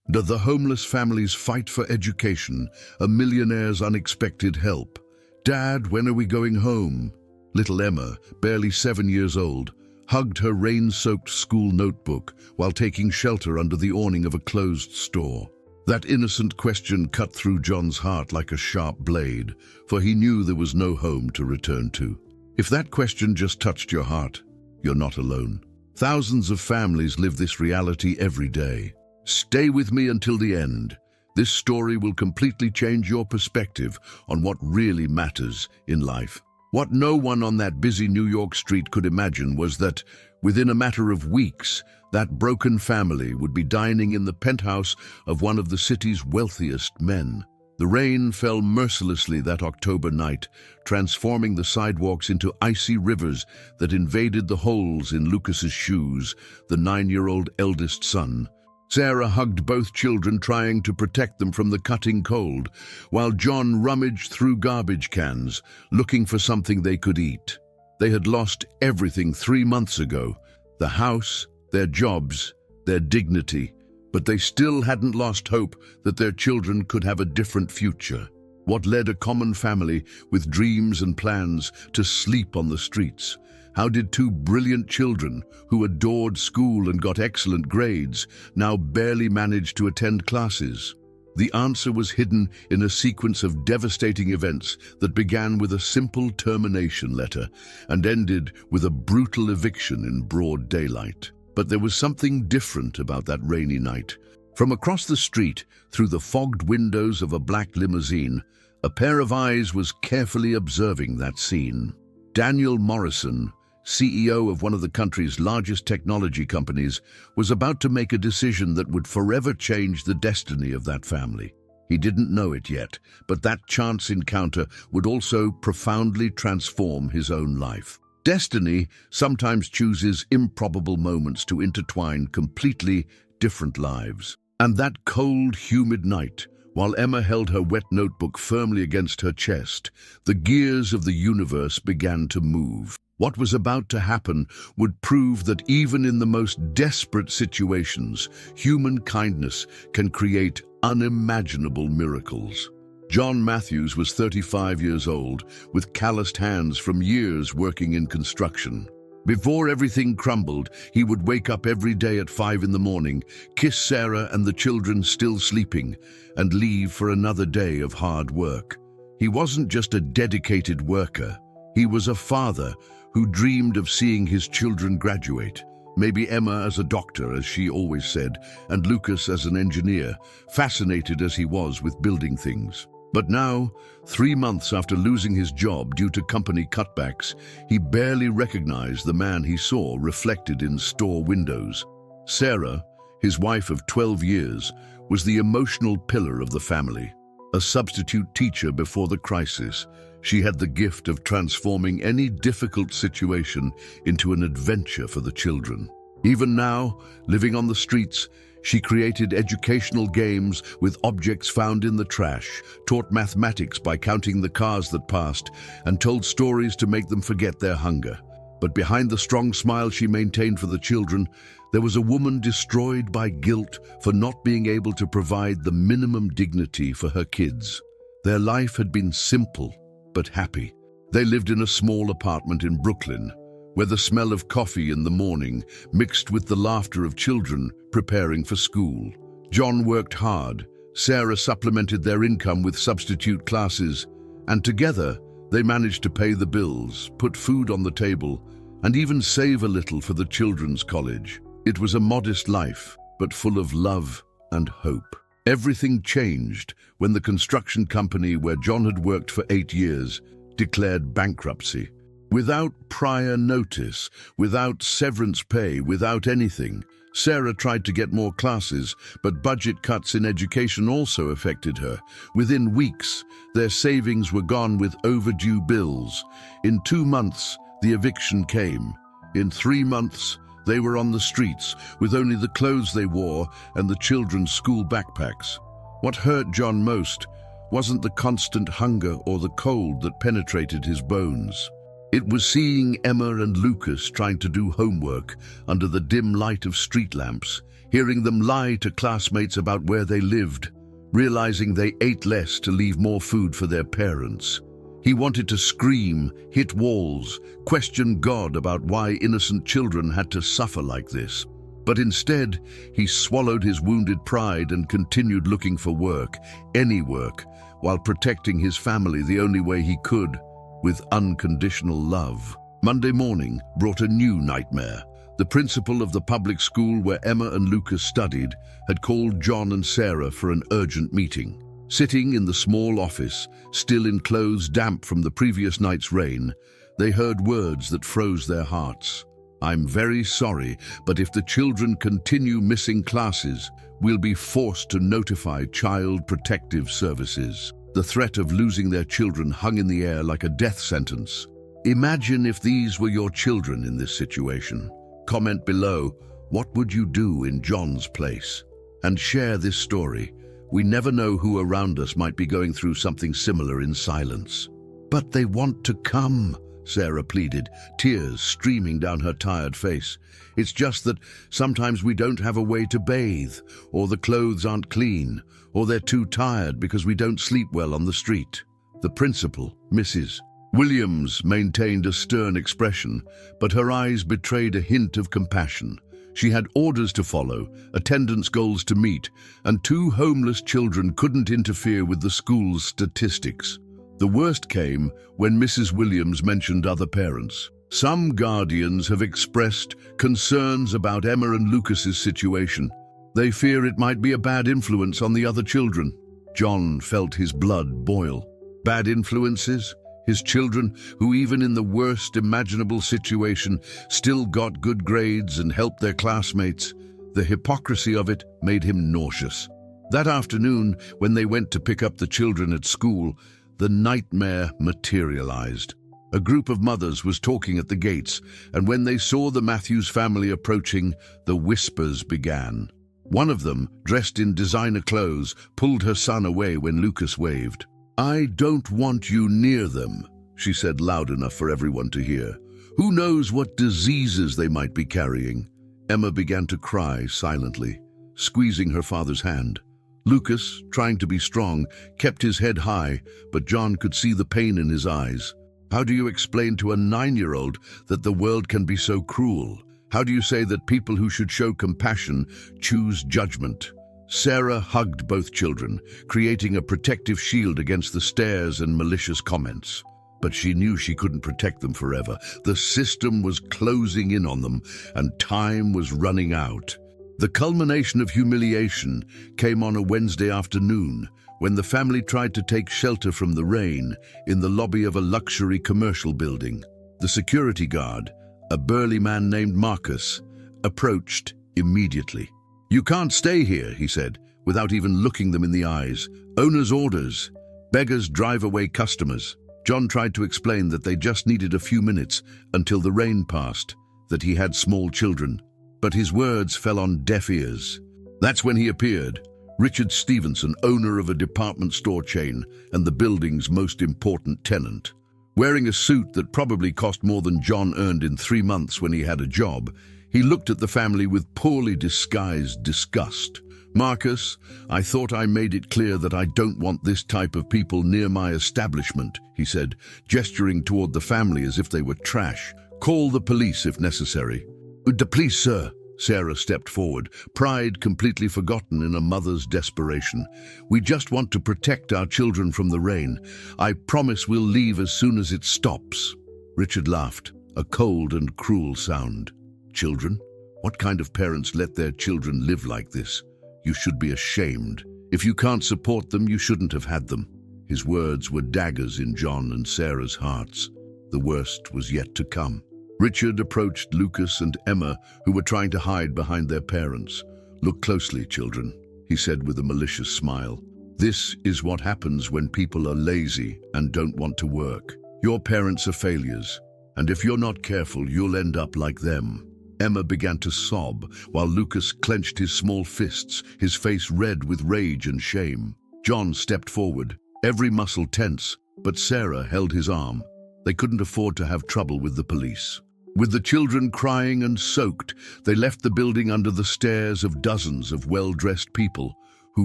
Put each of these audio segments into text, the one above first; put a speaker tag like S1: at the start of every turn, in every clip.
S1: The homeless family's fight for education, a millionaire's unexpected help. "Dad, when are we going home?" Little Emma, barely 7 years old, hugged her rain-soaked school notebook while taking shelter under the awning of a closed store. That innocent question cut through John's heart like a sharp blade, for he knew there was no home to return to. If that question just touched your heart, you're not alone. Thousands of families live this reality every day. Stay with me until the end. This story will completely change your perspective on what really matters in life. What no one on that busy New York street could imagine was that, within a matter of weeks, that broken family would be dining in the penthouse of one of the city's wealthiest men. The rain fell mercilessly that October night, transforming the sidewalks into icy rivers that invaded the holes in Lucas's shoes, the 9-year-old eldest son. Sarah hugged both children, trying to protect them from the cutting cold, while John rummaged through garbage cans, looking for something they could eat. They had lost everything 3 months ago: the house, their jobs, their dignity, but they still hadn't lost hope that their children could have a different future. What led a common family with dreams and plans to sleep on the streets? How did two brilliant children, who adored school and got excellent grades, now barely manage to attend classes? The answer was hidden in a sequence of devastating events that began with a simple termination letter and ended with a brutal eviction in broad daylight. But there was something different about that rainy night. From across the street, through the fogged windows of a black limousine, a pair of eyes was carefully observing that scene. Daniel Morrison, CEO of one of the country's largest technology companies, was about to make a decision that would forever change the destiny of that family. He didn't know it yet, but that chance encounter would also profoundly transform his own life. Destiny sometimes chooses improbable moments to intertwine completely different lives. And that cold, humid night, while Emma held her wet notebook firmly against her chest, the gears of the universe began to move. What was about to happen would prove that even in the most desperate situations, human kindness can create unimaginable miracles. John Matthews was 35 years old, with calloused hands from years working in construction. Before everything crumbled, he would wake up every day at 5 in the morning, kiss Sarah and the children still sleeping, and leave for another day of hard work. He wasn't just a dedicated worker. He was a father who dreamed of seeing his children graduate. Maybe Emma as a doctor, as she always said, and Lucas as an engineer, fascinated as he was with building things. But now, 3 months after losing his job due to company cutbacks, he barely recognized the man he saw reflected in store windows. Sarah, his wife of 12 years, was the emotional pillar of the family. A substitute teacher before the crisis, she had the gift of transforming any difficult situation into an adventure for the children. Even now, living on the streets, she created educational games with objects found in the trash, taught mathematics by counting the cars that passed, and told stories to make them forget their hunger. But behind the strong smile she maintained for the children, there was a woman destroyed by guilt for not being able to provide the minimum dignity for her kids. Their life had been simple, but happy. They lived in a small apartment in Brooklyn, where the smell of coffee in the morning mixed with the laughter of children preparing for school. John worked hard, Sarah supplemented their income with substitute classes, and together they managed to pay the bills, put food on the table, and even save a little for the children's college. It was a modest life, but full of love and hope. Everything changed when the construction company where John had worked for 8 years declared bankruptcy. Without prior notice, without severance pay, without anything, Sarah tried to get more classes, but budget cuts in education also affected her. Within weeks, their savings were gone with overdue bills. In 2 months, the eviction came. In 3 months, they were on the streets with only the clothes they wore and the children's school backpacks. What hurt John most wasn't the constant hunger or the cold that penetrated his bones. It was seeing Emma and Lucas trying to do homework under the dim light of street lamps, hearing them lie to classmates about where they lived, realizing they ate less to leave more food for their parents. He wanted to scream, hit walls, question God about why innocent children had to suffer like this. But instead, he swallowed his wounded pride and continued looking for work, any work, while protecting his family the only way he could, with unconditional love. Monday morning brought a new nightmare. The principal of the public school where Emma and Lucas studied had called John and Sarah for an urgent meeting. Sitting in the small office, still in clothes damp from the previous night's rain, they heard words that froze their hearts. "I'm very sorry, but if the children continue missing classes, we'll be forced to notify Child Protective Services." The threat of losing their children hung in the air like a death sentence. Imagine if these were your children in this situation. Comment below, what would you do in John's place? And share this story. We never know who around us might be going through something similar in silence. "But they want to come," Sarah pleaded, tears streaming down her tired face. "It's just that sometimes we don't have a way to bathe, or the clothes aren't clean, or they're too tired because we don't sleep well on the street." The principal, Mrs. Williams, maintained a stern expression, but her eyes betrayed a hint of compassion. She had orders to follow, attendance goals to meet, and 2 homeless children couldn't interfere with the school's statistics. The worst came when Mrs. Williams mentioned other parents. "Some guardians have expressed concerns about Emma and Lucas's situation. They fear it might be a bad influence on the other children." John felt his blood boil. Bad influences? His children, who even in the worst imaginable situation still got good grades and helped their classmates. The hypocrisy of it made him nauseous. That afternoon, when they went to pick up the children at school, the nightmare materialized. A group of mothers was talking at the gates, and when they saw the Matthews family approaching, the whispers began. One of them, dressed in designer clothes, pulled her son away when Lucas waved. "I don't want you near them," she said loud enough for everyone to hear. "Who knows what diseases they might be carrying?" Emma began to cry silently, squeezing her father's hand. Lucas, trying to be strong, kept his head high, but John could see the pain in his eyes. How do you explain to a 9-year-old that the world can be so cruel? How do you say that people who should show compassion choose judgment? Sarah hugged both children, creating a protective shield against the stares and malicious comments. But she knew she couldn't protect them forever. The system was closing in on them, and time was running out. The culmination of humiliation came on a Wednesday afternoon, when the family tried to take shelter from the rain in the lobby of a luxury commercial building. The security guard, a burly man named Marcus, approached immediately. "You can't stay here," he said, without even looking them in the eyes. "Owner's orders. Beggars drive away customers." John tried to explain that they just needed a few minutes until the rain passed, that he had small children. But his words fell on deaf ears. That's when he appeared, Richard Stevenson, owner of a department store chain and the building's most important tenant. Wearing a suit that probably cost more than John earned in 3 months when he had a job, he looked at the family with poorly disguised disgust. "Marcus, I thought I made it clear that I don't want this type of people near my establishment," he said, gesturing toward the family as if they were trash. "Call the police if necessary." "The police, sir." Sarah stepped forward, pride completely forgotten in a mother's desperation. "We just want to protect our children from the rain. I promise we'll leave as soon as it stops." Richard laughed, a cold and cruel sound. "Children? What kind of parents let their children live like this? You should be ashamed. If you can't support them, you shouldn't have had them." His words were daggers in John and Sarah's hearts. The worst was yet to come. Richard approached Lucas and Emma, who were trying to hide behind their parents. "Look closely, children," he said with a malicious smile. "This is what happens when people are lazy and don't want to work. Your parents are failures, and if you're not careful, you'll end up like them." Emma began to sob, while Lucas clenched his small fists, his face red with rage and shame. John stepped forward, every muscle tense, but Sarah held his arm. They couldn't afford to have trouble with the police. With the children crying and soaked, they left the building under the stares of dozens of well-dressed people who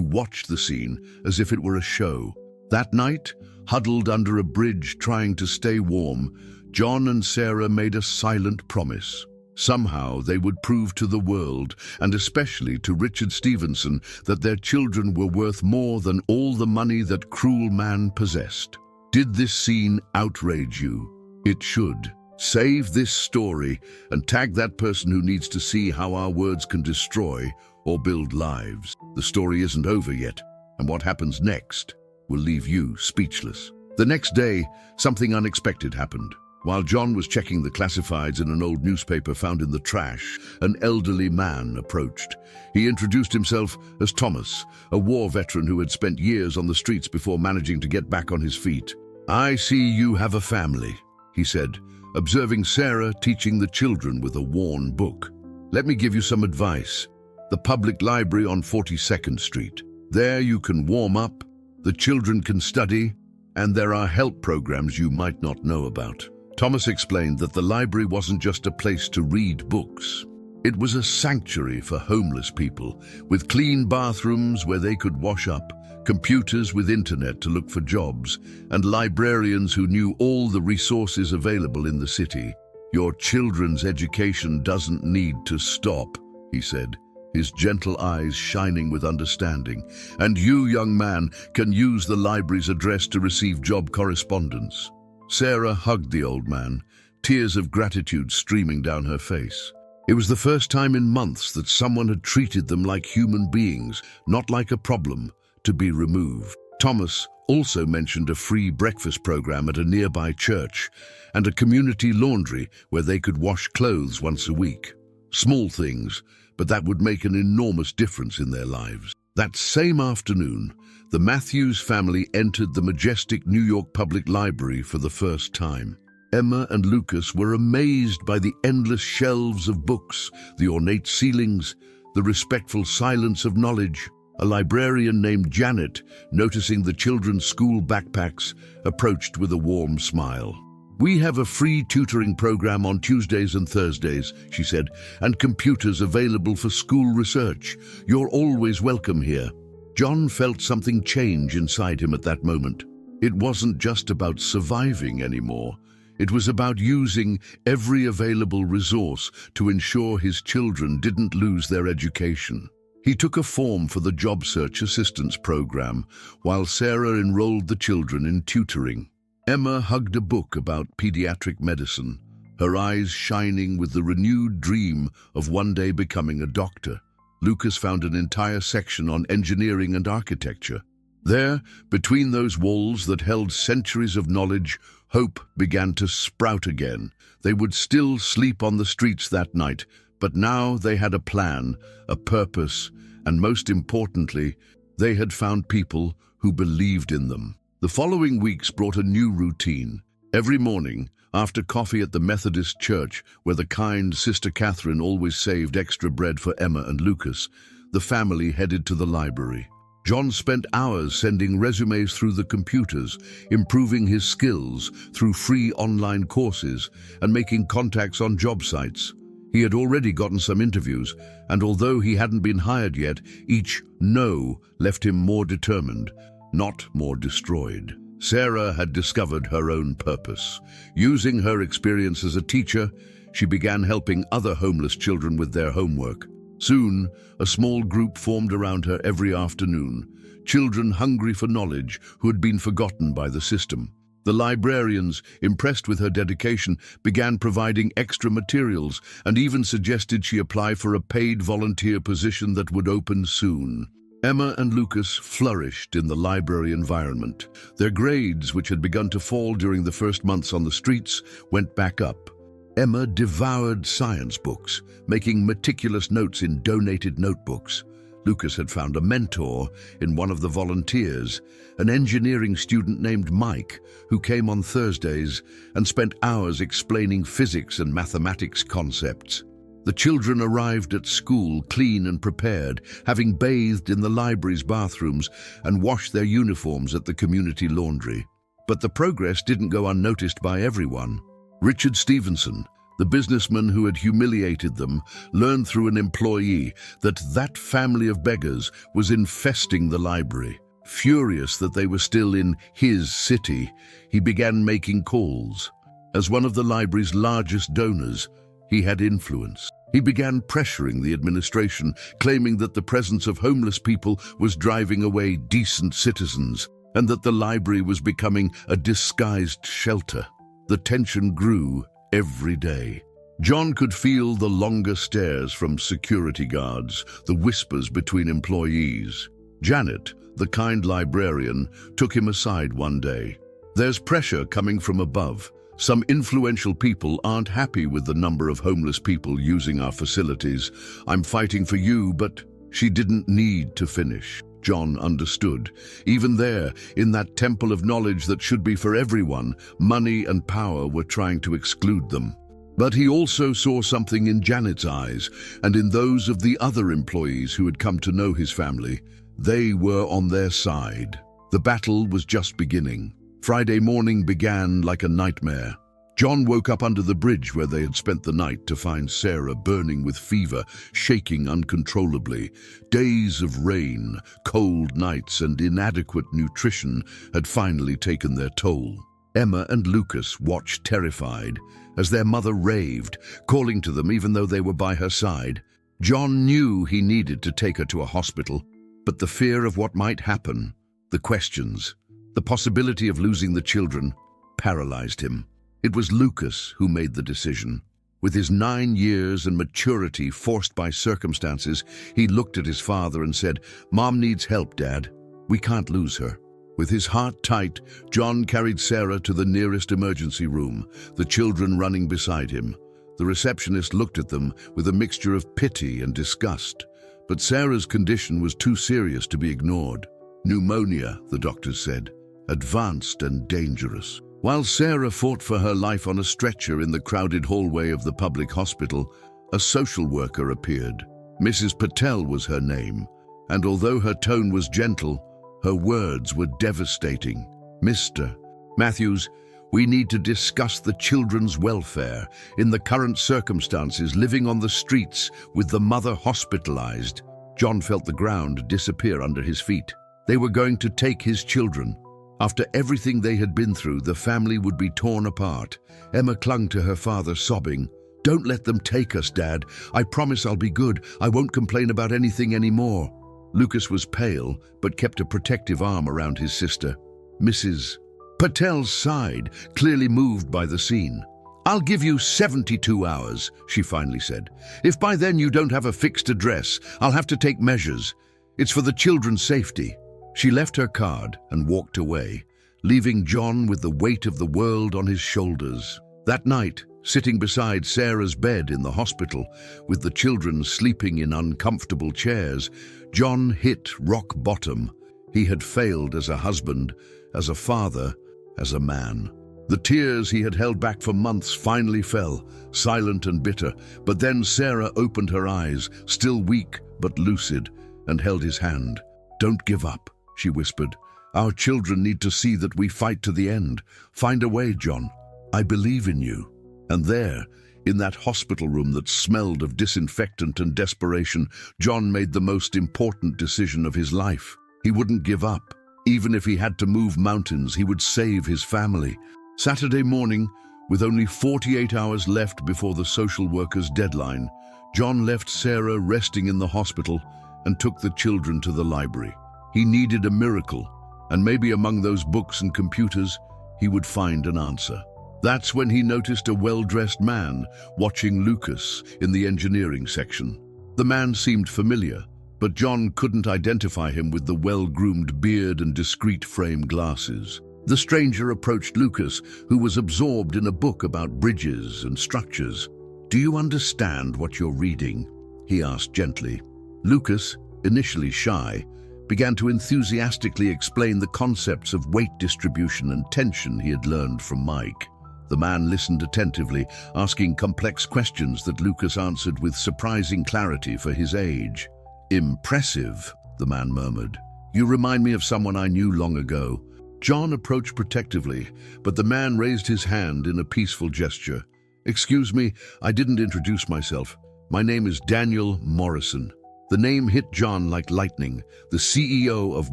S1: watched the scene as if it were a show. That night, huddled under a bridge trying to stay warm, John and Sarah made a silent promise. Somehow they would prove to the world, and especially to Richard Stevenson, that their children were worth more than all the money that cruel man possessed. Did this scene outrage you? It should. Save this story and tag that person who needs to see how our words can destroy or build lives. The story isn't over yet, and what happens next will leave you speechless. The next day, something unexpected happened. While John was checking the classifieds in an old newspaper found in the trash, an elderly man approached. He introduced himself as Thomas, a war veteran who had spent years on the streets before managing to get back on his feet. "I see you have a family," he said, observing Sarah teaching the children with a worn book. "Let me give you some advice. The public library on 42nd Street. There you can warm up, the children can study, and there are help programs you might not know about." Thomas explained that the library wasn't just a place to read books. It was a sanctuary for homeless people, with clean bathrooms where they could wash up, computers with internet to look for jobs, and librarians who knew all the resources available in the city. "Your children's education doesn't need to stop," he said, his gentle eyes shining with understanding. "And you, young man, can use the library's address to receive job correspondence." Sarah hugged the old man, tears of gratitude streaming down her face. It was the first time in months that someone had treated them like human beings, not like a problem to be removed. Thomas also mentioned a free breakfast program at a nearby church and a community laundry where they could wash clothes once a week. Small things, but that would make an enormous difference in their lives. That same afternoon, the Matthews family entered the majestic New York Public Library for the first time. Emma and Lucas were amazed by the endless shelves of books, the ornate ceilings, the respectful silence of knowledge. A librarian named Janet, noticing the children's school backpacks, approached with a warm smile. "We have a free tutoring program on Tuesdays and Thursdays," she said, "and computers available for school research. You're always welcome here." John felt something change inside him at that moment. It wasn't just about surviving anymore. It was about using every available resource to ensure his children didn't lose their education. He took a form for the job search assistance program, while Sarah enrolled the children in tutoring. Emma hugged a book about pediatric medicine, her eyes shining with the renewed dream of one day becoming a doctor. Lucas found an entire section on engineering and architecture. There, between those walls that held centuries of knowledge, hope began to sprout again. They would still sleep on the streets that night, but now they had a plan, a purpose, and most importantly, they had found people who believed in them. The following weeks brought a new routine. Every morning, after coffee at the Methodist church, where the kind Sister Catherine always saved extra bread for Emma and Lucas, the family headed to the library. John spent hours sending resumes through the computers, improving his skills through free online courses, and making contacts on job sites. He had already gotten some interviews, and although he hadn't been hired yet, each no left him more determined, not more destroyed. Sarah had discovered her own purpose. Using her experience as a teacher, she began helping other homeless children with their homework. Soon, a small group formed around her every afternoon, children hungry for knowledge who had been forgotten by the system. The librarians, impressed with her dedication, began providing extra materials and even suggested she apply for a paid volunteer position that would open soon. Emma and Lucas flourished in the library environment. Their grades, which had begun to fall during the first months on the streets, went back up. Emma devoured science books, making meticulous notes in donated notebooks. Lucas had found a mentor in one of the volunteers, an engineering student named Mike, who came on Thursdays and spent hours explaining physics and mathematics concepts. The children arrived at school clean and prepared, having bathed in the library's bathrooms and washed their uniforms at the community laundry. But the progress didn't go unnoticed by everyone. Richard Stevenson, The businessman who had humiliated them learned through an employee that that family of beggars was infesting the library. Furious that they were still in his city, he began making calls. As one of the library's largest donors, he had influence. He began pressuring the administration, claiming that the presence of homeless people was driving away decent citizens, and that the library was becoming a disguised shelter. The tension grew every day. John could feel the longer stares from security guards, the whispers between employees. Janet, the kind librarian, took him aside one day. "There's pressure coming from above. Some influential people aren't happy with the number of homeless people using our facilities. I'm fighting for you," but she didn't need to finish. John understood. Even there, in that temple of knowledge that should be for everyone, money and power were trying to exclude them. But he also saw something in Janet's eyes, and in those of the other employees who had come to know his family. They were on their side. The battle was just beginning. Friday morning began like a nightmare. John woke up under the bridge where they had spent the night to find Sarah burning with fever, shaking uncontrollably. Days of rain, cold nights, and inadequate nutrition had finally taken their toll. Emma and Lucas watched terrified as their mother raved, calling to them even though they were by her side. John knew he needed to take her to a hospital, but the fear of what might happen, the questions, the possibility of losing the children, paralyzed him. It was Lucas who made the decision. With his 9 years and maturity forced by circumstances, he looked at his father and said, "Mom needs help, Dad. We can't lose her." With his heart tight, John carried Sarah to the nearest emergency room, the children running beside him. The receptionist looked at them with a mixture of pity and disgust. But Sarah's condition was too serious to be ignored. Pneumonia, the doctors said, advanced and dangerous. While Sarah fought for her life on a stretcher in the crowded hallway of the public hospital, a social worker appeared. Mrs. Patel was her name, and although her tone was gentle, her words were devastating. "Mr. Matthews, we need to discuss the children's welfare. In the current circumstances, living on the streets with the mother hospitalized." John felt the ground disappear under his feet. They were going to take his children. After everything they had been through, the family would be torn apart. Emma clung to her father, sobbing. "Don't let them take us, Dad. I promise I'll be good. I won't complain about anything anymore." Lucas was pale, but kept a protective arm around his sister. Mrs. Patel sighed, clearly moved by the scene. "I'll give you 72 hours, she finally said. "If by then you don't have a fixed address, I'll have to take measures. It's for the children's safety." She left her card and walked away, leaving John with the weight of the world on his shoulders. That night, sitting beside Sarah's bed in the hospital, with the children sleeping in uncomfortable chairs, John hit rock bottom. He had failed as a husband, as a father, as a man. The tears he had held back for months finally fell, silent and bitter. But then Sarah opened her eyes, still weak but lucid, and held his hand. "Don't give up," she whispered. "Our children need to see that we fight to the end. Find a way, John. I believe in you." And there, in that hospital room that smelled of disinfectant and desperation, John made the most important decision of his life. He wouldn't give up. Even if he had to move mountains, he would save his family. Saturday morning, with only 48 hours left before the social worker's deadline, John left Sarah resting in the hospital and took the children to the library. He needed a miracle, and maybe among those books and computers, he would find an answer. That's when he noticed a well-dressed man watching Lucas in the engineering section. The man seemed familiar, but John couldn't identify him with the well-groomed beard and discreet frame glasses. The stranger approached Lucas, who was absorbed in a book about bridges and structures. "Do you understand what you're reading?" he asked gently. Lucas, initially shy, began to enthusiastically explain the concepts of weight distribution and tension he had learned from Mike. The man listened attentively, asking complex questions that Lucas answered with surprising clarity for his age. "Impressive," the man murmured. "You remind me of someone I knew long ago." John approached protectively, but the man raised his hand in a peaceful gesture. Excuse me, I didn't introduce myself. My name is Daniel Morrison. The name hit John like lightning, the CEO of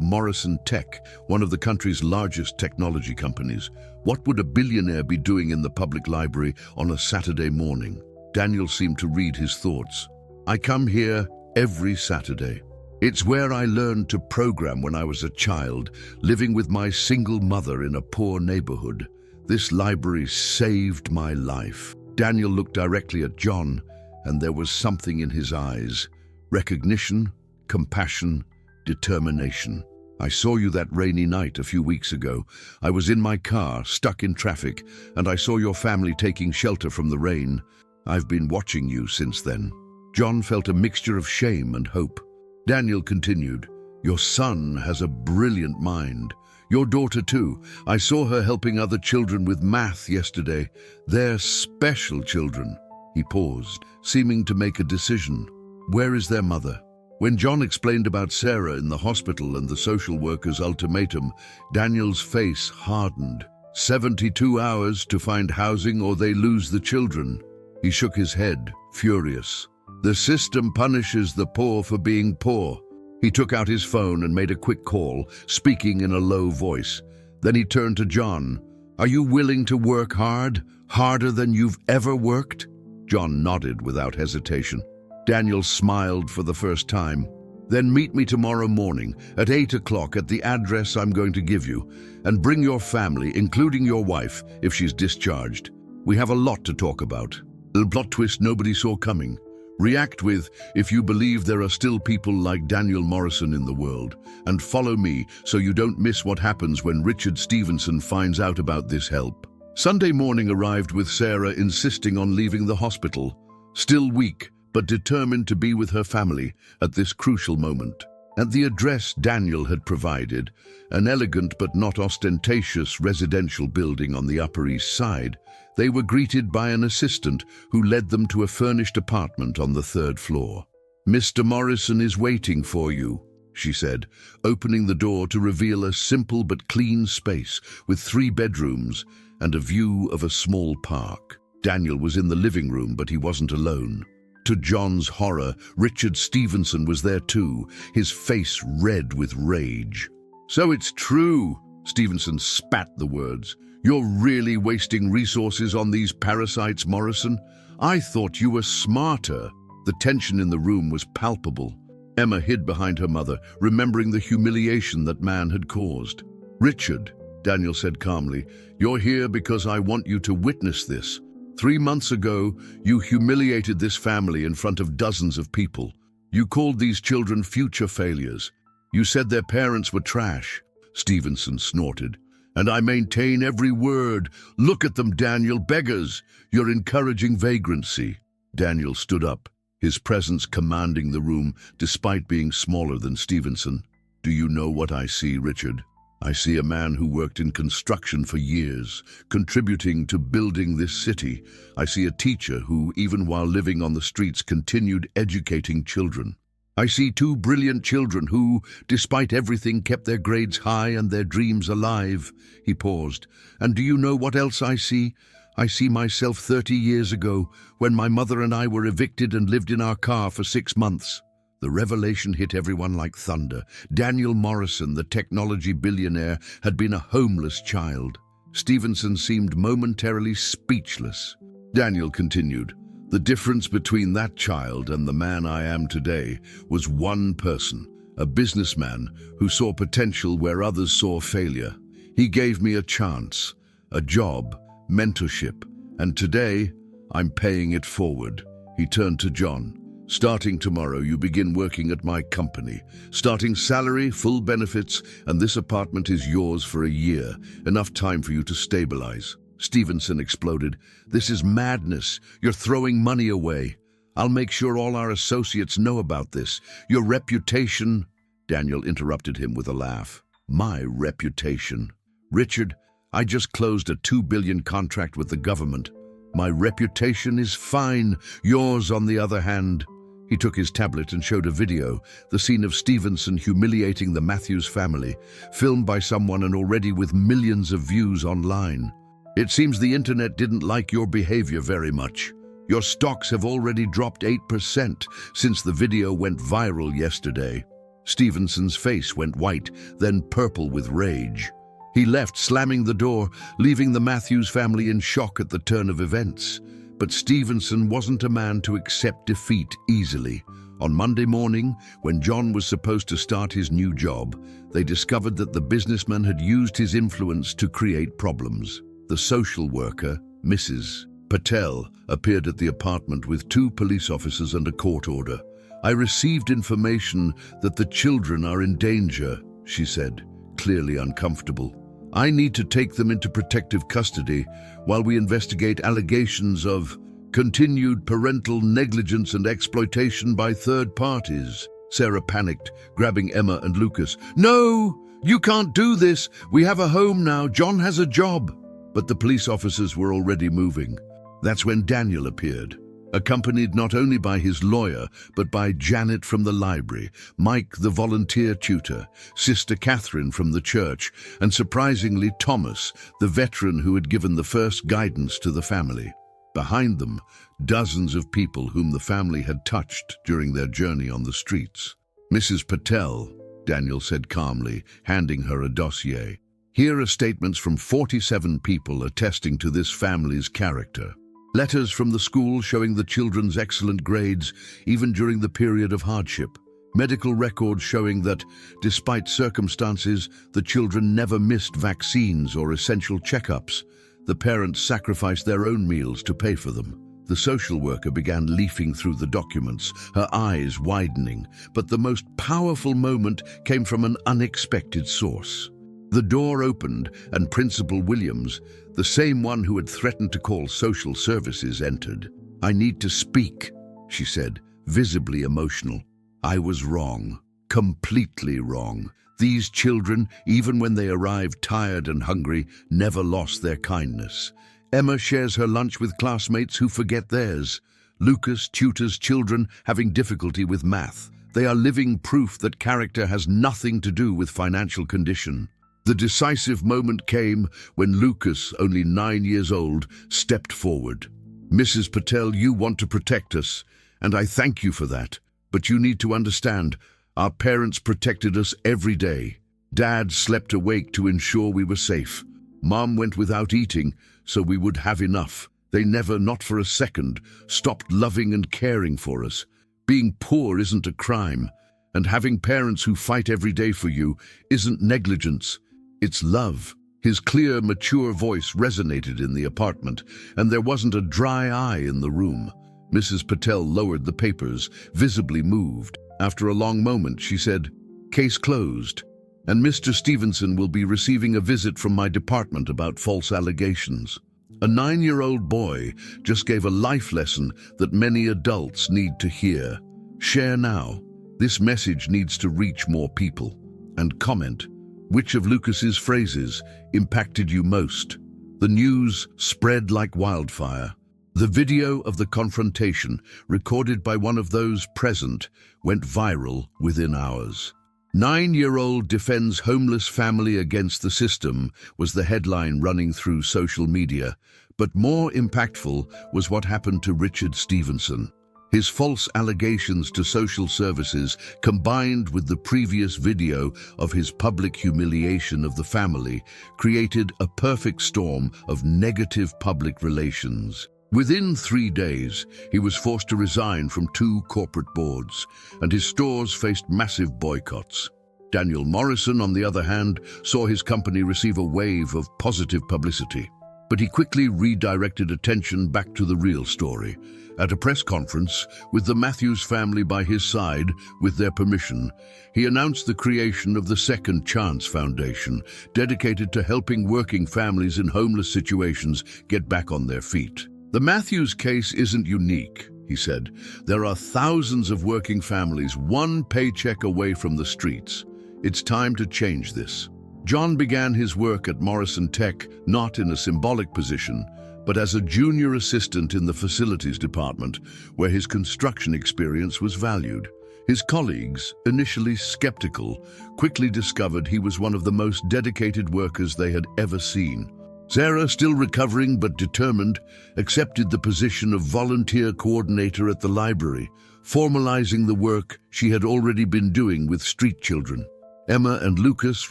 S1: Morrison Tech, one of the country's largest technology companies. What would a billionaire be doing in the public library on a Saturday morning? Daniel seemed to read his thoughts. I come here every Saturday. It's where I learned to program when I was a child, living with my single mother in a poor neighborhood. This library saved my life. Daniel looked directly at John, and there was something in his eyes. Recognition, compassion, determination. I saw you that rainy night a few weeks ago. I was in my car, stuck in traffic, and I saw your family taking shelter from the rain. I've been watching you since then. John felt a mixture of shame and hope. Daniel continued, your son has a brilliant mind. Your daughter too. I saw her helping other children with math yesterday. They're special children. He paused, seeming to make a decision. Where is their mother? When John explained about Sarah in the hospital and the social worker's ultimatum, Daniel's face hardened. 72 hours to find housing or they lose the children. He shook his head, furious. The system punishes the poor for being poor. He took out his phone and made a quick call, speaking in a low voice. Then he turned to John. Are you willing to work hard? Harder than you've ever worked? John nodded without hesitation. Daniel smiled for the first time. Then meet me tomorrow morning at 8 o'clock at the address I'm going to give you, and bring your family, including your wife, if she's discharged. We have a lot to talk about. A plot twist nobody saw coming. React with, if you believe there are still people like Daniel Morrison in the world, and follow me so you don't miss what happens when Richard Stevenson finds out about this help. Sunday morning arrived with Sarah insisting on leaving the hospital, still weak, but determined to be with her family at this crucial moment. At the address Daniel had provided, an elegant but not ostentatious residential building on the Upper East Side, they were greeted by an assistant who led them to a furnished apartment on the 3rd floor. Mr. Morrison is waiting for you, she said, opening the door to reveal a simple but clean space with 3 bedrooms and a view of a small park. Daniel was in the living room, but he wasn't alone. To John's horror, Richard Stevenson was there too, his face red with rage. So it's true, Stevenson spat the words. You're really wasting resources on these parasites, Morrison. I thought you were smarter. The tension in the room was palpable. Emma hid behind her mother, remembering the humiliation that man had caused. Richard, Daniel said calmly, you're here because I want you to witness this. 3 months ago, you humiliated this family in front of dozens of people. You called these children future failures. You said their parents were trash. Stevenson snorted. And I maintain every word. Look at them, Daniel, beggars. You're encouraging vagrancy. Daniel stood up, his presence commanding the room despite being smaller than Stevenson. Do you know what I see, Richard? I see a man who worked in construction for years, contributing to building this city. I see a teacher who, even while living on the streets, continued educating children. I see 2 brilliant children who, despite everything, kept their grades high and their dreams alive. He paused. And do you know what else I see? I see myself 30 years ago, when my mother and I were evicted and lived in our car for 6 months. The revelation hit everyone like thunder. Daniel Morrison, the technology billionaire, had been a homeless child. Stevenson seemed momentarily speechless. Daniel continued, the difference between that child and the man I am today was one person, a businessman who saw potential where others saw failure. He gave me a chance, a job, mentorship, and today I'm paying it forward. He turned to John. Starting tomorrow, you begin working at my company. Starting salary, full benefits, and this apartment is yours for a year, enough time for you to stabilize. Stevenson exploded. This is madness. You're throwing money away. I'll make sure all our associates know about this. Your reputation... Daniel interrupted him with a laugh. My reputation. Richard, I just closed a $2 billion contract with the government. My reputation is fine. Yours, on the other hand... He took his tablet and showed a video, the scene of Stevenson humiliating the Matthews family, filmed by someone and already with millions of views online. It seems the internet didn't like your behavior very much. Your stocks have already dropped 8% since the video went viral yesterday. Stevenson's face went white, then purple with rage. He left, slamming the door, leaving the Matthews family in shock at the turn of events. But Stevenson wasn't a man to accept defeat easily. On Monday morning, when John was supposed to start his new job, they discovered that the businessman had used his influence to create problems. The social worker, Mrs. Patel, appeared at the apartment with 2 police officers and a court order. "I received information that the children are in danger," she said, clearly uncomfortable. "I need to take them into protective custody while we investigate allegations of continued parental negligence and exploitation by third parties." Sarah panicked, grabbing Emma and Lucas. "No, you can't do this. We have a home now. John has a job." But the police officers were already moving. That's when Daniel appeared, accompanied not only by his lawyer, but by Janet from the library, Mike the volunteer tutor, Sister Catherine from the church, and surprisingly Thomas, the veteran who had given the first guidance to the family. Behind them, dozens of people whom the family had touched during their journey on the streets. "Mrs. Patel," Daniel said calmly, handing her a dossier. "Here are statements from 47 people attesting to this family's character. Letters from the school showing the children's excellent grades, even during the period of hardship. Medical records showing that, despite circumstances, the children never missed vaccines or essential checkups. The parents sacrificed their own meals to pay for them." The social worker began leafing through the documents, her eyes widening, but the most powerful moment came from an unexpected source. The door opened, and Principal Williams, the same one who had threatened to call social services, entered. "I need to speak," she said, visibly emotional. "I was wrong, completely wrong. These children, even when they arrived tired and hungry, never lost their kindness. Emma shares her lunch with classmates who forget theirs. Lucas tutors children having difficulty with math. They are living proof that character has nothing to do with financial condition." The decisive moment came when Lucas, only 9 years old, stepped forward. "Mrs. Patel, you want to protect us, and I thank you for that. But you need to understand, our parents protected us every day. Dad slept awake to ensure we were safe. Mom went without eating so we would have enough. They never, not for a second, stopped loving and caring for us. Being poor isn't a crime, and having parents who fight every day for you isn't negligence. It's love." His clear, mature voice resonated in the apartment, and there wasn't a dry eye in the room. Mrs. Patel lowered the papers, visibly moved. After a long moment, she said, "Case closed, and Mr. Stevenson will be receiving a visit from my department about false allegations." A 9-year-old boy just gave a life lesson that many adults need to hear. Share now. This message needs to reach more people. And comment, which of Lucas's phrases impacted you most? The news spread like wildfire. The video of the confrontation, recorded by one of those present, went viral within hours. 9-year-old defends homeless family against the system was the headline running through social media. But more impactful was what happened to Richard Stevenson. His false allegations to social services, combined with the previous video of his public humiliation of the family, created a perfect storm of negative public relations. Within 3 days, he was forced to resign from 2 corporate boards, and his stores faced massive boycotts. Daniel Morrison, on the other hand, saw his company receive a wave of positive publicity. But he quickly redirected attention back to the real story. At a press conference, with the Matthews family by his side, with their permission, he announced the creation of the Second Chance Foundation, dedicated to helping working families in homeless situations get back on their feet. "The Matthews case isn't unique," he said. "There are thousands of working families one paycheck away from the streets. It's time to change this." John began his work at Morrison Tech not in a symbolic position, but as a junior assistant in the facilities department, where his construction experience was valued. His colleagues, initially skeptical, quickly discovered he was one of the most dedicated workers they had ever seen. Sarah, still recovering but determined, accepted the position of volunteer coordinator at the library, formalizing the work she had already been doing with street children. Emma and Lucas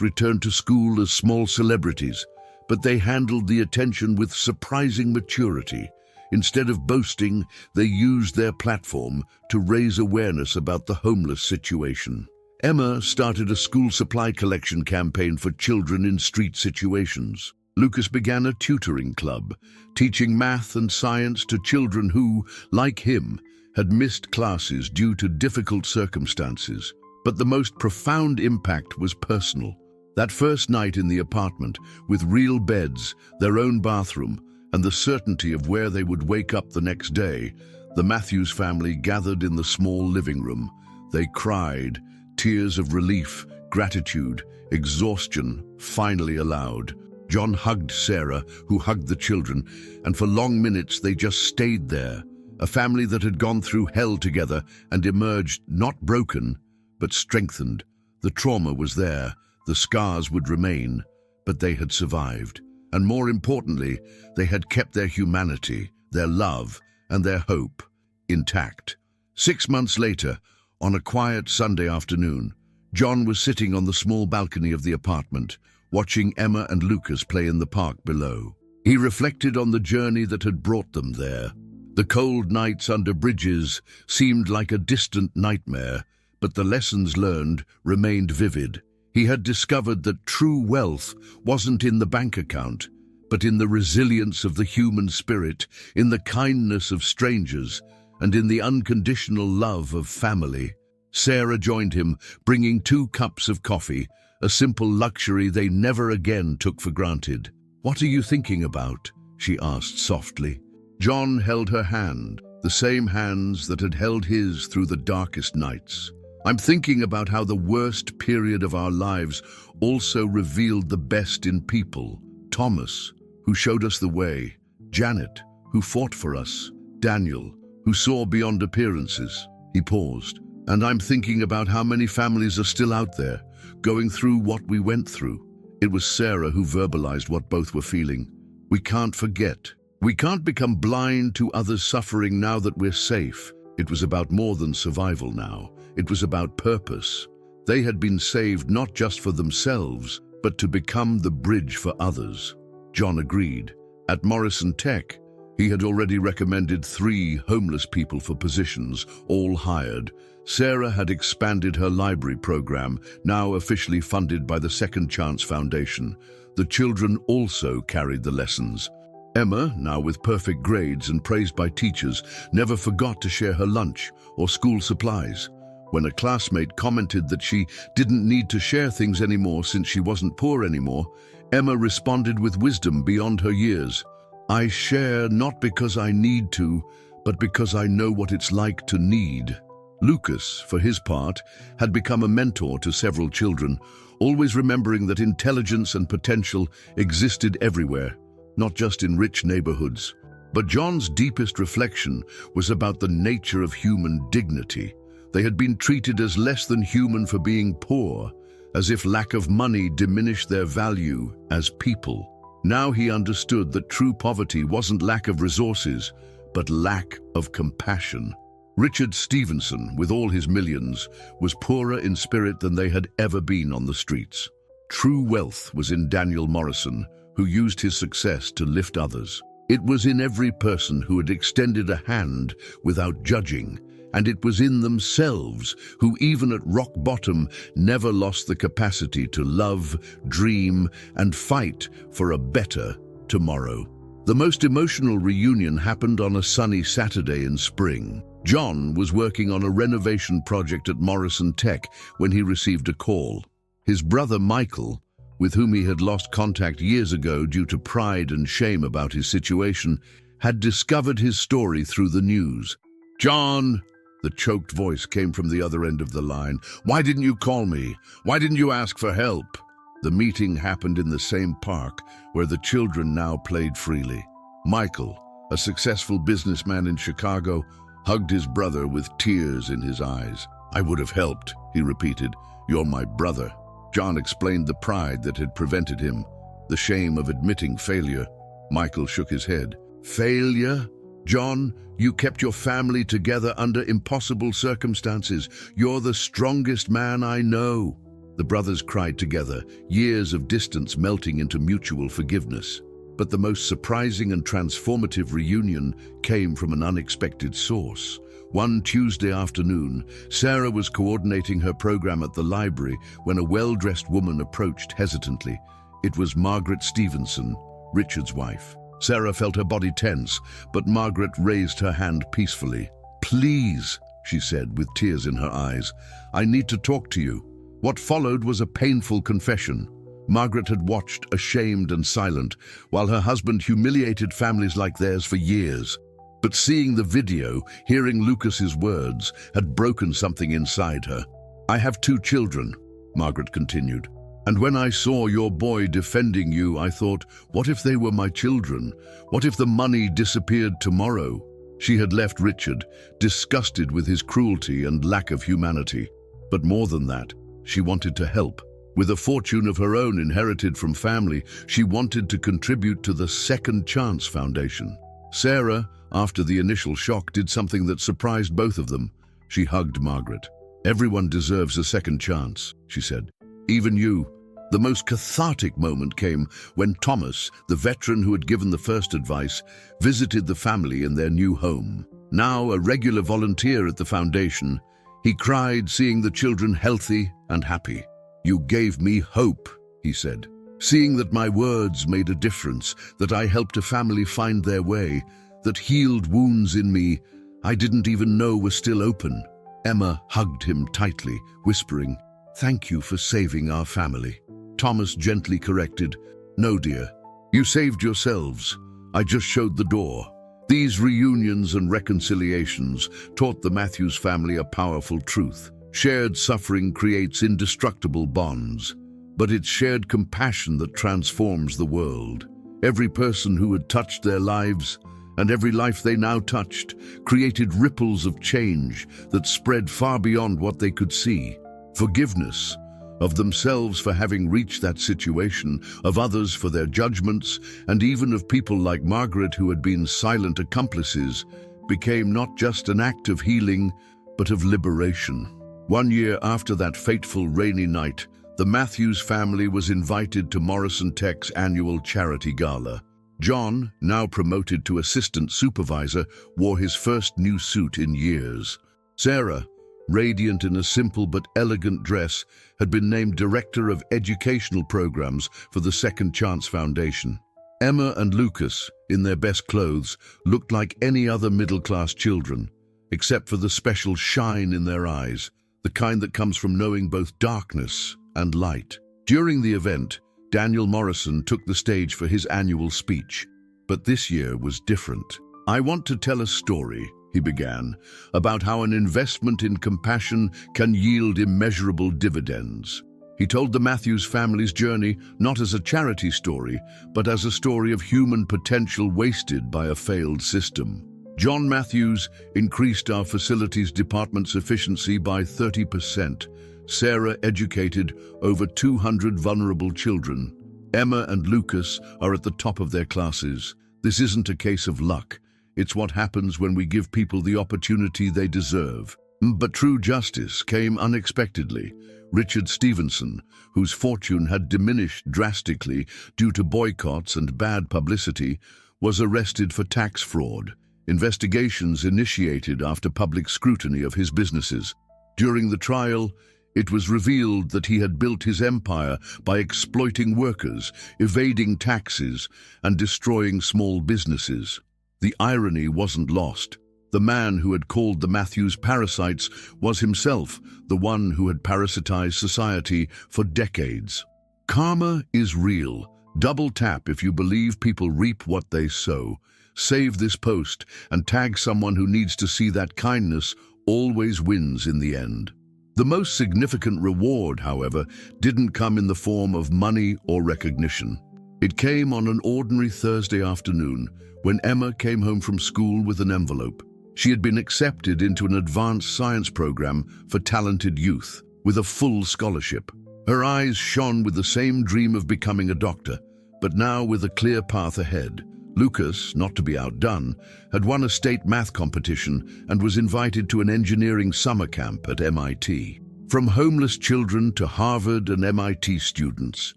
S1: returned to school as small celebrities, but they handled the attention with surprising maturity. Instead of boasting, they used their platform to raise awareness about the homeless situation. Emma started a school supply collection campaign for children in street situations. Lucas began a tutoring club, teaching math and science to children who, like him, had missed classes due to difficult circumstances. But the most profound impact was personal. That first night in the apartment, with real beds, their own bathroom, and the certainty of where they would wake up the next day, the Matthews family gathered in the small living room. They cried, tears of relief, gratitude, exhaustion, finally allowed. John hugged Sarah, who hugged the children, and for long minutes they just stayed there, a family that had gone through hell together and emerged not broken, but strengthened. The trauma was there, the scars would remain, but they had survived. And more importantly, they had kept their humanity, their love, and their hope intact. 6 months later, on a quiet Sunday afternoon, John was sitting on the small balcony of the apartment, watching Emma and Lucas play in the park below. He reflected on the journey that had brought them there. The cold nights under bridges seemed like a distant nightmare, but the lessons learned remained vivid. He had discovered that true wealth wasn't in the bank account, but in the resilience of the human spirit, in the kindness of strangers, and in the unconditional love of family. Sarah joined him, bringing 2 cups of coffee, a simple luxury they never again took for granted. "What are you thinking about?" she asked softly. John held her hand, the same hands that had held his through the darkest nights. "I'm thinking about how the worst period of our lives also revealed the best in people. Thomas, who showed us the way. Janet, who fought for us. Daniel, who saw beyond appearances." He paused. "And I'm thinking about how many families are still out there, going through what we went through." It was Sarah who verbalized what both were feeling. "We can't forget. We can't become blind to others' suffering now that we're safe." It was about more than survival now. It was about purpose. They had been saved not just for themselves, but to become the bridge for others. John agreed. At Morrison Tech, he had already recommended 3 homeless people for positions, all hired. Sarah had expanded her library program, now officially funded by the Second Chance Foundation. The children also carried the lessons. Emma, now with perfect grades and praised by teachers, never forgot to share her lunch or school supplies. When a classmate commented that she didn't need to share things anymore since she wasn't poor anymore, Emma responded with wisdom beyond her years. "I share not because I need to, but because I know what it's like to need." Lucas, for his part, had become a mentor to several children, always remembering that intelligence and potential existed everywhere, not just in rich neighborhoods. But John's deepest reflection was about the nature of human dignity. They had been treated as less than human for being poor, as if lack of money diminished their value as people. Now he understood that true poverty wasn't lack of resources, but lack of compassion. Richard Stevenson, with all his millions, was poorer in spirit than they had ever been on the streets. True wealth was in Daniel Morrison, who used his success to lift others. It was in every person who had extended a hand without judging, and it was in themselves who, even at rock bottom, never lost the capacity to love, dream, and fight for a better tomorrow. The most emotional reunion happened on a sunny Saturday in spring. John was working on a renovation project at Morrison Tech when he received a call. His brother Michael, with whom he had lost contact years ago due to pride and shame about his situation, had discovered his story through the news. "John," the choked voice came from the other end of the line. "Why didn't you call me? Why didn't you ask for help?" The meeting happened in the same park where the children now played freely. Michael, a successful businessman in Chicago, hugged his brother with tears in his eyes. "I would have helped," he repeated. "You're my brother." John explained the pride that had prevented him. The shame of admitting failure. Michael shook his head. Failure? John, you kept your family together under impossible circumstances. You're the strongest man I know. The brothers cried together, years of distance melting into mutual forgiveness. But the most surprising and transformative reunion came from an unexpected source. One Tuesday afternoon, Sarah was coordinating her program at the library when a well-dressed woman approached hesitantly. It was Margaret Stevenson, Richard's wife. Sarah felt her body tense, but Margaret raised her hand peacefully. "Please," she said with tears in her eyes, "I need to talk to you." What followed was a painful confession. Margaret had watched, ashamed and silent, while her husband humiliated families like theirs for years. But seeing the video, hearing Lucas's words, had broken something inside her. "I have 2 children," Margaret continued. "And when I saw your boy defending you, I thought, what if they were my children? What if the money disappeared tomorrow?" She had left Richard, disgusted with his cruelty and lack of humanity. But more than that, she wanted to help. With a fortune of her own inherited from family, she wanted to contribute to the Second Chance Foundation. Sarah, after the initial shock, did something that surprised both of them. She hugged Margaret. "Everyone deserves a second chance," she said. "Even you." The most cathartic moment came when Thomas, the veteran who had given the first advice, visited the family in their new home. Now a regular volunteer at the foundation, he cried, seeing the children healthy and happy. "You gave me hope," he said. "Seeing that my words made a difference, that I helped a family find their way, that healed wounds in me I didn't even know were still open." Emma hugged him tightly, whispering, "Thank you for saving our family." Thomas gently corrected, "No, dear, you saved yourselves. I just showed the door." These reunions and reconciliations taught the Matthews family a powerful truth. Shared suffering creates indestructible bonds, but it's shared compassion that transforms the world. Every person who had touched their lives, and every life they now touched, created ripples of change that spread far beyond what they could see. Forgiveness of themselves for having reached that situation, of others for their judgments, and even of people like Margaret who had been silent accomplices, became not just an act of healing, but of liberation. 1 year after that fateful rainy night, the Matthews family was invited to Morrison Tech's annual charity gala. John, now promoted to assistant supervisor, wore his first new suit in years. Sarah, radiant in a simple but elegant dress, had been named Director of Educational Programs for the Second Chance Foundation. Emma and Lucas, in their best clothes, looked like any other middle-class children, except for the special shine in their eyes, the kind that comes from knowing both darkness and light. During the event, Daniel Morrison took the stage for his annual speech. But this year was different. "I want to tell a story," he began, "about how an investment in compassion can yield immeasurable dividends." He told the Matthews family's journey not as a charity story, but as a story of human potential wasted by a failed system. John Matthews increased our facilities department's efficiency by 30%. Sarah educated over 200 vulnerable children. Emma and Lucas are at the top of their classes. This isn't a case of luck. It's what happens when we give people the opportunity they deserve. But true justice came unexpectedly. Richard Stevenson, whose fortune had diminished drastically due to boycotts and bad publicity, was arrested for tax fraud. Investigations initiated after public scrutiny of his businesses. During the trial, it was revealed that he had built his empire by exploiting workers, evading taxes, and destroying small businesses. The irony wasn't lost. The man who had called the Matthews parasites was himself the one who had parasitized society for decades. Karma is real. Double tap if you believe people reap what they sow. Save this post and tag someone who needs to see that kindness always wins in the end. The most significant reward, however, didn't come in the form of money or recognition. It came on an ordinary Thursday afternoon when Emma came home from school with an envelope. She had been accepted into an advanced science program for talented youth, with a full scholarship. Her eyes shone with the same dream of becoming a doctor, but now with a clear path ahead. Lucas, not to be outdone, had won a state math competition and was invited to an engineering summer camp at MIT. From homeless children to Harvard and MIT students,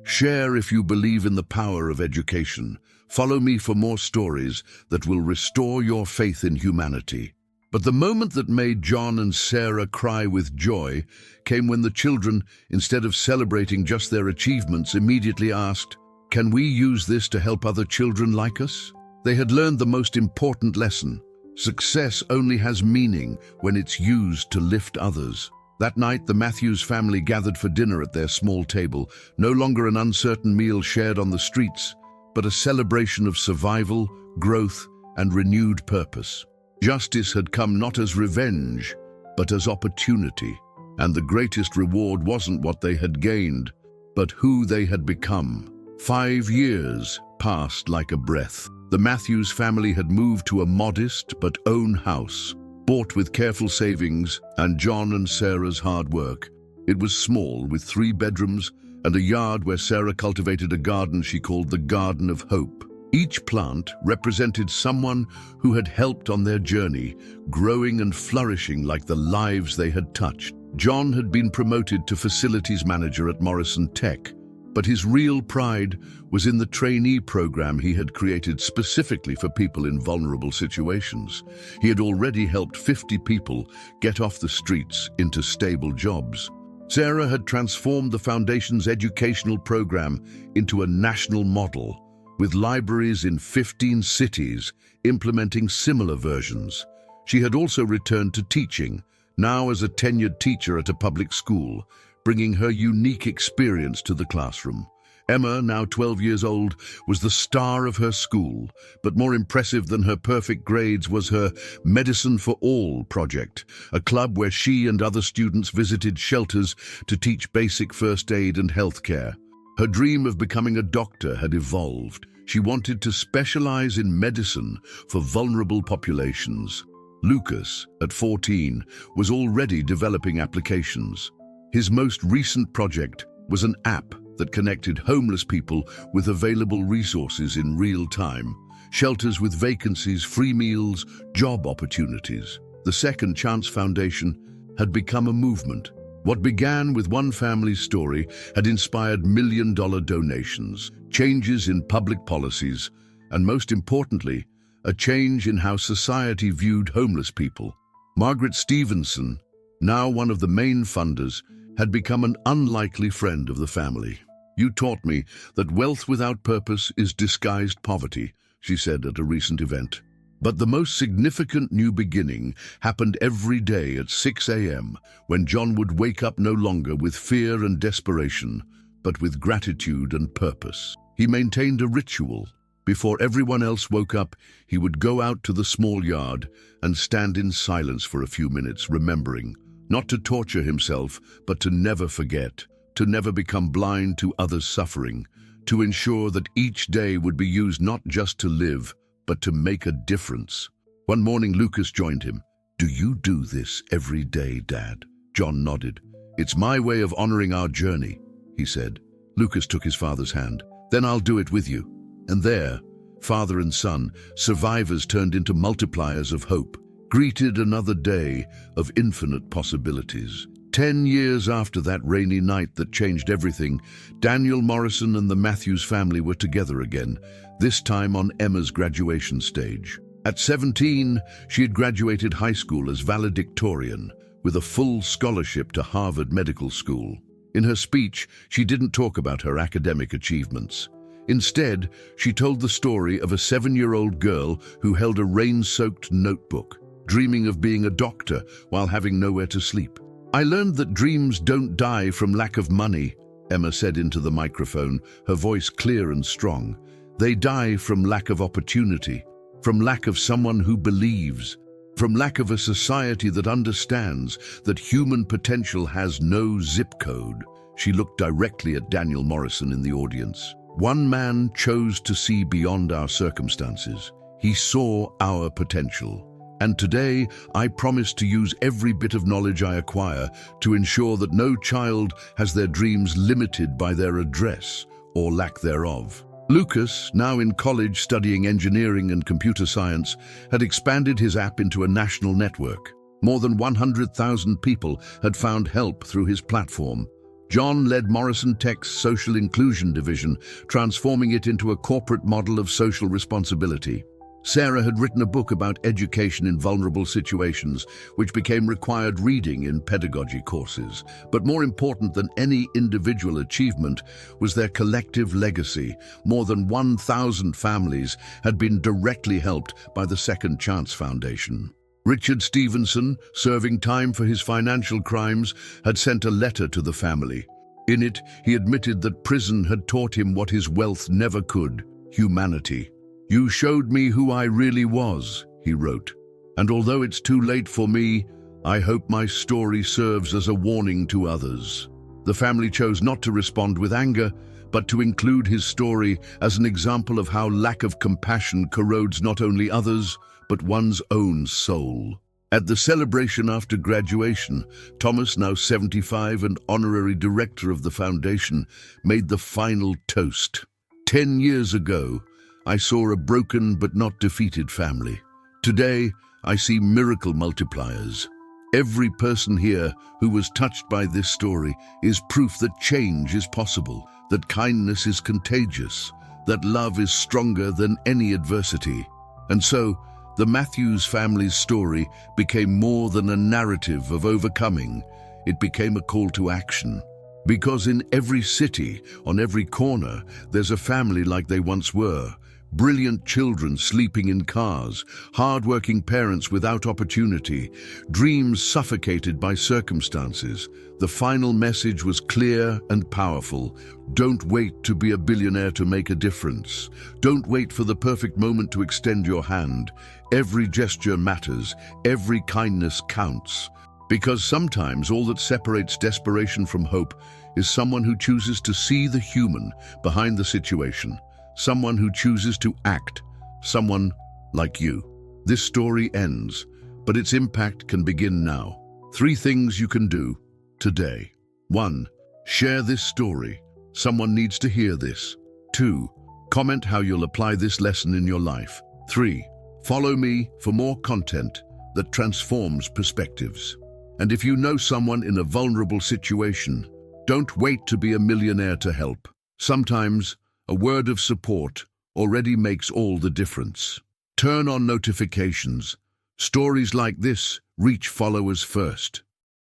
S1: share if you believe in the power of education. Follow me for more stories that will restore your faith in humanity. But the moment that made John and Sarah cry with joy came when the children, instead of celebrating just their achievements, immediately asked, "Can we use this to help other children like us?" They had learned the most important lesson. Success only has meaning when it's used to lift others. That night, the Matthews family gathered for dinner at their small table, no longer an uncertain meal shared on the streets, but a celebration of survival, growth, and renewed purpose. Justice had come not as revenge, but as opportunity. And the greatest reward wasn't what they had gained, but who they had become. 5 years passed like a breath. The Matthews family had moved to a modest but own house, bought with careful savings and John and Sarah's hard work. It was small, with 3 bedrooms and a yard where Sarah cultivated a garden she called the Garden of Hope. Each plant represented someone who had helped on their journey, growing and flourishing like the lives they had touched. John had been promoted to facilities manager at Morrison Tech, but his real pride was in the trainee program he had created specifically for people in vulnerable situations. He had already helped 50 people get off the streets into stable jobs. Sarah had transformed the foundation's educational program into a national model, with libraries in 15 cities implementing similar versions. She had also returned to teaching, now as a tenured teacher at a public school, bringing her unique experience to the classroom. Emma, now 12 years old, was the star of her school, but more impressive than her perfect grades was her Medicine for All project, a club where she and other students visited shelters to teach basic first aid and healthcare. Her dream of becoming a doctor had evolved. She wanted to specialize in medicine for vulnerable populations. Lucas, at 14, was already developing applications. His most recent project was an app that connected homeless people with available resources in real time. Shelters with vacancies, free meals, job opportunities. The Second Chance Foundation had become a movement. What began with one family's story had inspired million-dollar donations, changes in public policies, and most importantly, a change in how society viewed homeless people. Margaret Stevenson, now one of the main funders, had become an unlikely friend of the family. "You taught me that wealth without purpose is disguised poverty," she said at a recent event. But the most significant new beginning happened every day at 6 a.m. when John would wake up no longer with fear and desperation, but with gratitude and purpose. He maintained a ritual. Before everyone else woke up, he would go out to the small yard and stand in silence for a few minutes, remembering, not to torture himself, but to never forget, to never become blind to others' suffering, to ensure that each day would be used not just to live, but to make a difference. One morning, Lucas joined him. "Do you do this every day, Dad?" John nodded. "It's my way of honoring our journey," he said. Lucas took his father's hand. "Then I'll do it with you." And there, father and son, survivors turned into multipliers of hope, greeted another day of infinite possibilities. 10 years after that rainy night that changed everything, Daniel Morrison and the Matthews family were together again, this time on Emma's graduation stage. At 17, she had graduated high school as valedictorian, with a full scholarship to Harvard Medical School. In her speech, she didn't talk about her academic achievements. Instead, she told the story of a 7-year-old girl who held a rain-soaked notebook, dreaming of being a doctor while having nowhere to sleep. "I learned that dreams don't die from lack of money," Emma said into the microphone, her voice clear and strong. "They die from lack of opportunity, from lack of someone who believes, from lack of a society that understands that human potential has no zip code." She looked directly at Daniel Morrison in the audience. "One man chose to see beyond our circumstances. He saw our potential. And today, I promise to use every bit of knowledge I acquire to ensure that no child has their dreams limited by their address or lack thereof." Lucas, now in college studying engineering and computer science, had expanded his app into a national network. More than 100,000 people had found help through his platform. John led Morrison Tech's social inclusion division, transforming it into a corporate model of social responsibility. Sarah had written a book about education in vulnerable situations, which became required reading in pedagogy courses. But more important than any individual achievement was their collective legacy. More than 1,000 families had been directly helped by the Second Chance Foundation. Richard Stevenson, serving time for his financial crimes, had sent a letter to the family. In it, he admitted that prison had taught him what his wealth never could: humanity. "You showed me who I really was," he wrote, "and although it's too late for me, I hope my story serves as a warning to others." The family chose not to respond with anger, but to include his story as an example of how lack of compassion corrodes not only others, but one's own soul. At the celebration after graduation, Thomas, now 75 and honorary director of the foundation, made the final toast. 10 years ago, I saw a broken but not defeated family. Today, I see miracle multipliers. Every person here who was touched by this story is proof that change is possible, that kindness is contagious, that love is stronger than any adversity. And so, the Matthews family's story became more than a narrative of overcoming. It became a call to action. Because in every city, on every corner, there's a family like they once were. Brilliant children sleeping in cars, hard-working parents without opportunity, dreams suffocated by circumstances. The final message was clear and powerful. Don't wait to be a billionaire to make a difference. Don't wait for the perfect moment to extend your hand. Every gesture matters. Every kindness counts. Because sometimes all that separates desperation from hope is someone who chooses to see the human behind the situation. Someone who chooses to act. Someone like you. This story ends, but its impact can begin now. 3 things you can do today. 1. Share this story. Someone needs to hear this. 2. Comment how you'll apply this lesson in your life. 3. Follow me for more content that transforms perspectives. And if you know someone in a vulnerable situation, don't wait to be a millionaire to help. Sometimes, a word of support already makes all the difference. Turn on notifications. Stories like this reach followers first.